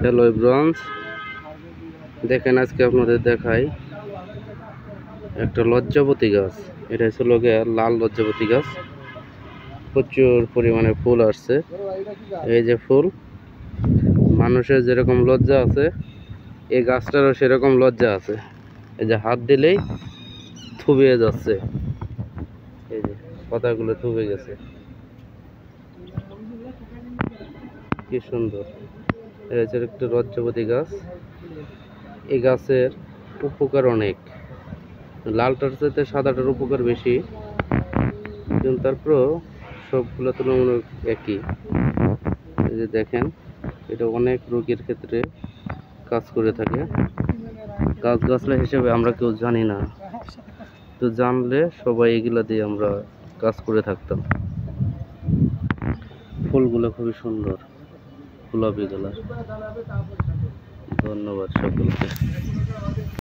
Hello everyone, দেখেন আজকে আপনাদের দেখাই একটা লজ্জাবতী গাছ। এটা হচ্ছে লাল লজ্জাবতী গাছ। প্রচুর পরিমাণে ফুল আসছে। এই যে ফুল, মানুষের যেরকম লজ্জা আছে এই গাছটারও সেরকম লজ্জা আছে। এই যে হাত দিলেই থুবিয়ে যাচ্ছে, এই যে পাতাগুলো থুবে গেছে, কি সুন্দর। এটা হচ্ছে একটা লজ্জাবতী গাছ। এই গাছের উপকার অনেক, লালটার চাইতে সাদাটার উপকার বেশি, কিন্তু তারপরেও সবগুলো তুলনামূলক একই। এই যে দেখেন, এটা অনেক রোগীর ক্ষেত্রে কাজ করে থাকে। গাছগাছলা হিসেবে আমরা কেউ জানি না, তো জানলে সবাই এগুলা দিয়ে আমরা কাজ করে থাকতাম। ফুলগুলো খুবই সুন্দর, গোলাপি কালার। ধন্যবাদ সকলকে।